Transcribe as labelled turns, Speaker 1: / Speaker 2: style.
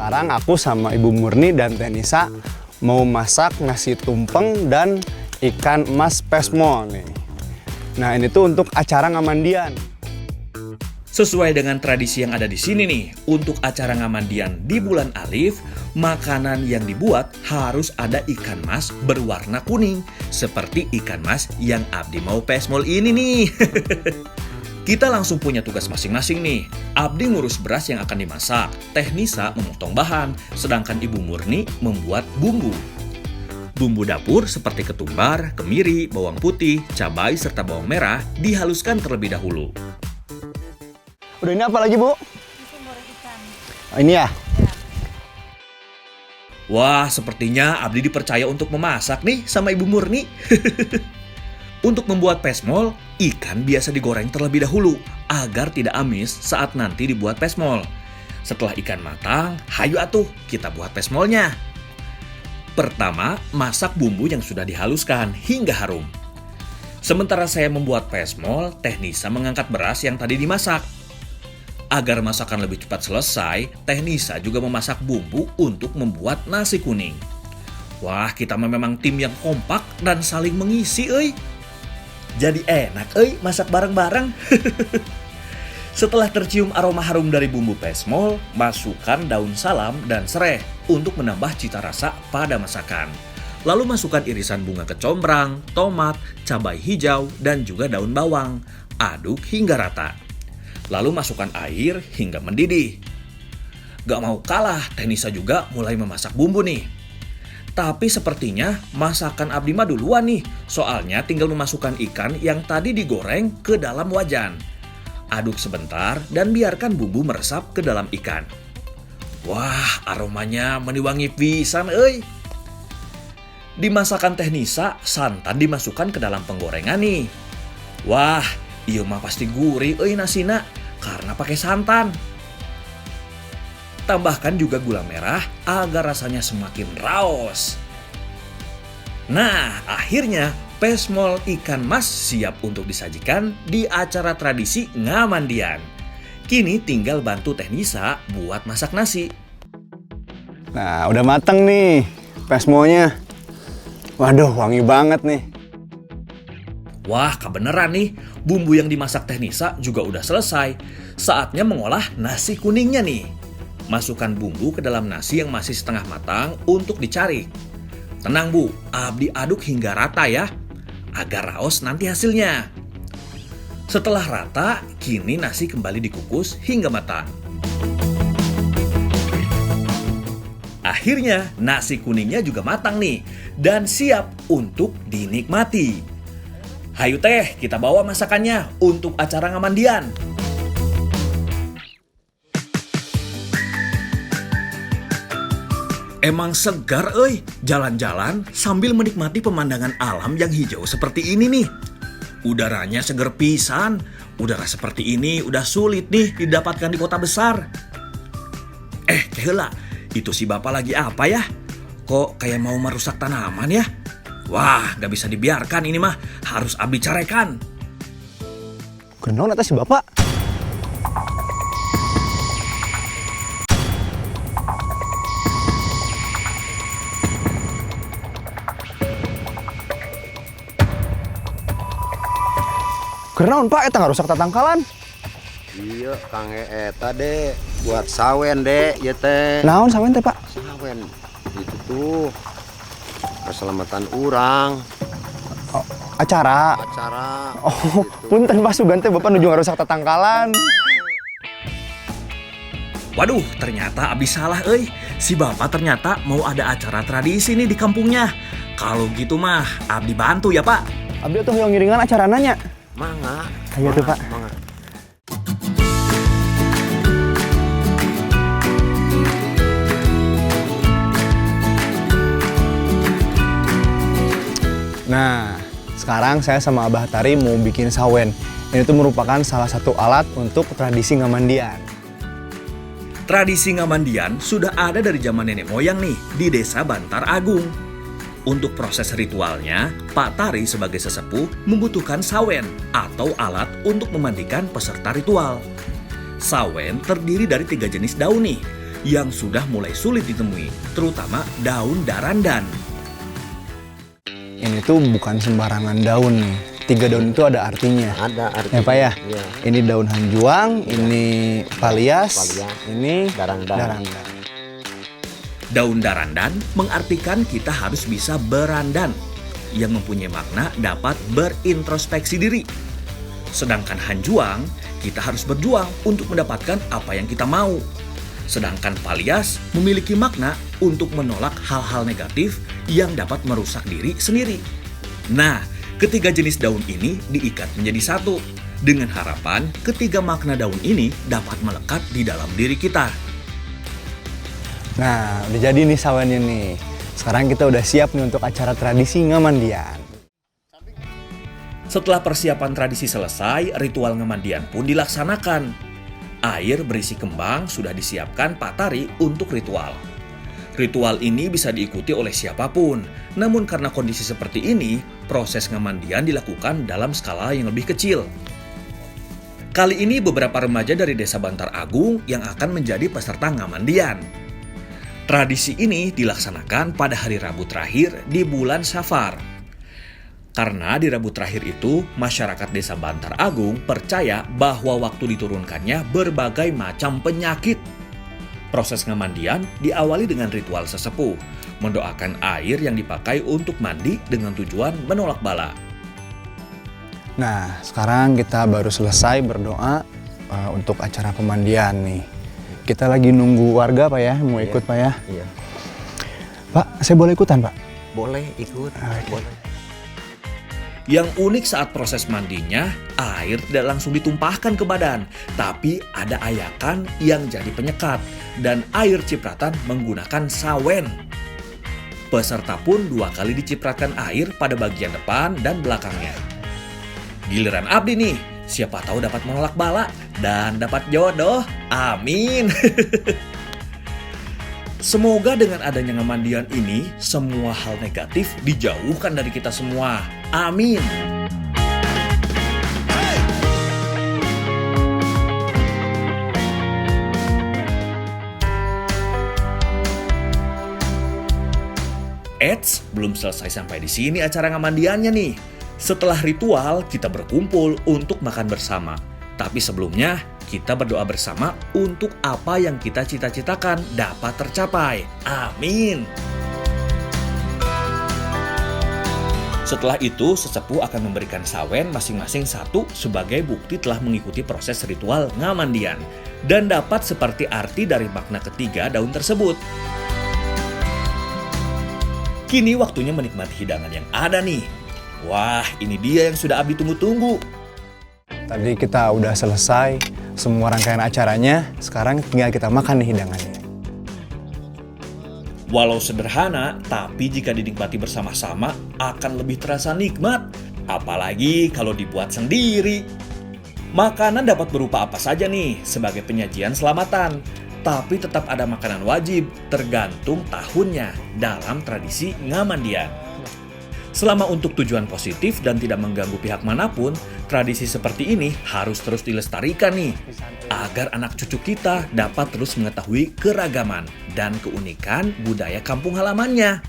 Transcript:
Speaker 1: sekarang aku sama Ibu Murni dan Tenisa mau masak nasi tumpeng dan ikan emas pesmol nih. Nah, ini tuh untuk acara ngamandian.
Speaker 2: Sesuai dengan tradisi yang ada di sini nih, untuk acara ngamandian di bulan Alif, makanan yang dibuat harus ada ikan mas berwarna kuning, seperti ikan mas yang Abdi mau pesmol ini nih. Kita langsung punya tugas masing-masing nih. Abdi ngurus beras yang akan dimasak, Tenisa memotong bahan, sedangkan Ibu Murni membuat bumbu. Bumbu dapur seperti ketumbar, kemiri, bawang putih, cabai, serta bawang merah dihaluskan terlebih dahulu.
Speaker 1: Udah ini apa lagi, Bu?
Speaker 3: Goreng ikan.
Speaker 1: Oh, ini ya?
Speaker 2: Wah, sepertinya Abdi dipercaya untuk memasak nih sama Ibu Murni. Untuk membuat pesmol, ikan biasa digoreng terlebih dahulu agar tidak amis saat nanti dibuat pesmol. Setelah ikan matang, hayu atuh kita buat pesmolnya. Pertama, masak bumbu yang sudah dihaluskan hingga harum. Sementara saya membuat pesmol, Tenisa mengangkat beras yang tadi dimasak. Agar masakan lebih cepat selesai, Tenisa juga memasak bumbu untuk membuat nasi kuning. Wah, kita memang tim yang kompak dan saling mengisi, euy. Jadi enak, euy, masak bareng-bareng. Setelah tercium aroma harum dari bumbu pesmol, masukkan daun salam dan serai untuk menambah cita rasa pada masakan. Lalu masukkan irisan bunga kecombrang, tomat, cabai hijau, dan juga daun bawang. Aduk hingga rata. Lalu masukkan air hingga mendidih. Gak mau kalah, Tenisa juga mulai memasak bumbu nih. Tapi sepertinya masakan Abdi mah duluan nih. Soalnya tinggal memasukkan ikan yang tadi digoreng ke dalam wajan. Aduk sebentar dan biarkan bumbu meresap ke dalam ikan. Wah, aromanya meniwangi pisan, euy. Di masakan Tenisa, santan dimasukkan ke dalam penggorengan nih. Wah, iya mah pasti gurih euy nasina karena pakai santan. Tambahkan juga gula merah agar rasanya semakin raos. Nah, akhirnya pesmol ikan mas siap untuk disajikan di acara tradisi ngamandian. Kini tinggal bantu Tenisa buat masak nasi.
Speaker 1: Nah, udah mateng nih pesmolnya. Waduh, wangi banget nih.
Speaker 2: Wah, kebeneran nih, bumbu yang dimasak Tenisa juga udah selesai. Saatnya mengolah nasi kuningnya nih. Masukkan bumbu ke dalam nasi yang masih setengah matang untuk dicarik. Tenang Bu, Abdi aduk hingga rata ya, agar raos nanti hasilnya. Setelah rata, kini nasi kembali dikukus hingga matang. Akhirnya, nasi kuningnya juga matang nih, dan siap untuk dinikmati. Hayu teh, kita bawa masakannya untuk acara ngamandian. Emang segar euy, jalan-jalan sambil menikmati pemandangan alam yang hijau seperti ini nih. Udaranya seger pisan. Udara seperti ini udah sulit nih didapatkan di kota besar. Keheula, itu si bapak lagi apa ya? Kok kayak mau merusak tanaman ya? Wah, gak bisa dibiarkan ini mah, harus Abdi carekan.
Speaker 1: Kenaon atas si bapak? Kenaon Pak, eta ngarusak tatangkalan.
Speaker 4: Iya, Kang eta dek, buat sawen dek, ya teh.
Speaker 1: Naon sawen teh Pak?
Speaker 4: Sawen, itu tuh keselamatan orang.
Speaker 1: Oh, acara. Oh,
Speaker 4: gitu.
Speaker 1: punten Pak Sugan teh bapak nuju ngarusak tatangkalan.
Speaker 2: Waduh, ternyata Abdi salah euy. Si bapak ternyata mau ada acara tradisi nih di kampungnya. Kalau gitu mah, Abdi bantu ya Pak.
Speaker 1: Abdi tuh yang ngiringan acara nanya.
Speaker 4: Mangga.
Speaker 1: Ayo tuh Pak.
Speaker 4: Mangga.
Speaker 1: Nah, sekarang saya sama Abah Tari mau bikin sawen. Ini tuh merupakan salah satu alat untuk tradisi ngamandian.
Speaker 2: Tradisi ngamandian sudah ada dari zaman nenek moyang nih di desa Bantar Agung. Untuk proses ritualnya, Pak Tari sebagai sesepuh membutuhkan sawen atau alat untuk memandikan peserta ritual. Sawen terdiri dari 3 jenis daun nih. yang sudah mulai sulit ditemui, terutama daun darandan.
Speaker 1: Ini tuh bukan sembarangan daun nih. 3 daun itu ada artinya.
Speaker 4: Ada artinya.
Speaker 1: Ya Pak ya?
Speaker 4: Iya.
Speaker 1: Ini daun hanjuang, ini palias,
Speaker 4: Palias,
Speaker 1: ini
Speaker 4: darandan.
Speaker 1: darandan.
Speaker 2: Daun darandan mengartikan kita harus bisa berandan, yang mempunyai makna dapat berintrospeksi diri. Sedangkan hanjuang, kita harus berjuang untuk mendapatkan apa yang kita mau. Sedangkan palias memiliki makna untuk menolak hal-hal negatif yang dapat merusak diri sendiri. Nah, ketiga jenis daun ini diikat menjadi satu, dengan harapan ketiga makna daun ini dapat melekat di dalam diri kita.
Speaker 1: Nah, udah jadi nih sawennya nih. Sekarang kita udah siap nih untuk acara tradisi ngamandian.
Speaker 2: Setelah persiapan tradisi selesai, ritual ngamandian pun dilaksanakan. Air berisi kembang sudah disiapkan Pak Tari untuk ritual. Ritual ini bisa diikuti oleh siapapun, namun karena kondisi seperti ini, proses ngamandian dilakukan dalam skala yang lebih kecil. Kali ini beberapa remaja dari Desa Bantar Agung yang akan menjadi peserta ngamandian. Tradisi ini dilaksanakan pada hari Rabu terakhir di bulan Safar. Karena di Rabu terakhir itu, masyarakat Desa Bantar Agung percaya bahwa waktu diturunkannya berbagai macam penyakit. Proses ngamandian diawali dengan ritual sesepuh, mendoakan air yang dipakai untuk mandi dengan tujuan menolak bala.
Speaker 1: Nah, sekarang kita baru selesai berdoa untuk acara pemandian nih. Kita lagi nunggu warga Pak ya, mau ikut Pak ya.
Speaker 4: Iya.
Speaker 1: Pak, saya boleh ikutan Pak?
Speaker 4: Boleh ikut.
Speaker 1: Oke.
Speaker 4: Boleh.
Speaker 2: Yang unik saat proses mandinya, air tidak langsung ditumpahkan ke badan, tapi ada ayakan yang jadi penyekat, dan air cipratan menggunakan sawen. Peserta pun 2 kali dicipratkan air pada bagian depan dan belakangnya. Giliran Abdi nih, siapa tahu dapat menolak bala dan dapat jodoh. Amin. Semoga dengan adanya ngamandian ini, semua hal negatif dijauhkan dari kita semua. Amin. Eits, belum selesai sampai di sini acara ngamandiannya nih. Setelah ritual, kita berkumpul untuk makan bersama. Tapi sebelumnya, kita berdoa bersama untuk apa yang kita cita-citakan dapat tercapai. Amin. Setelah itu, sesepuh akan memberikan sawen masing-masing satu sebagai bukti telah mengikuti proses ritual ngamandian dan dapat seperti arti dari makna ketiga daun tersebut. Kini waktunya menikmati hidangan yang ada nih. Wah, ini dia yang sudah Abdi tunggu-tunggu.
Speaker 1: Tadi kita udah selesai semua rangkaian acaranya, sekarang tinggal kita makan nih hidangannya.
Speaker 2: Walau sederhana, tapi jika dinikmati bersama-sama akan lebih terasa nikmat. Apalagi kalau dibuat sendiri. Makanan dapat berupa apa saja nih sebagai penyajian selamatan. Tapi tetap ada makanan wajib tergantung tahunnya dalam tradisi ngamandian. Selama untuk tujuan positif dan tidak mengganggu pihak manapun, tradisi seperti ini harus terus dilestarikan nih, agar anak cucu kita dapat terus mengetahui keragaman dan keunikan budaya kampung halamannya.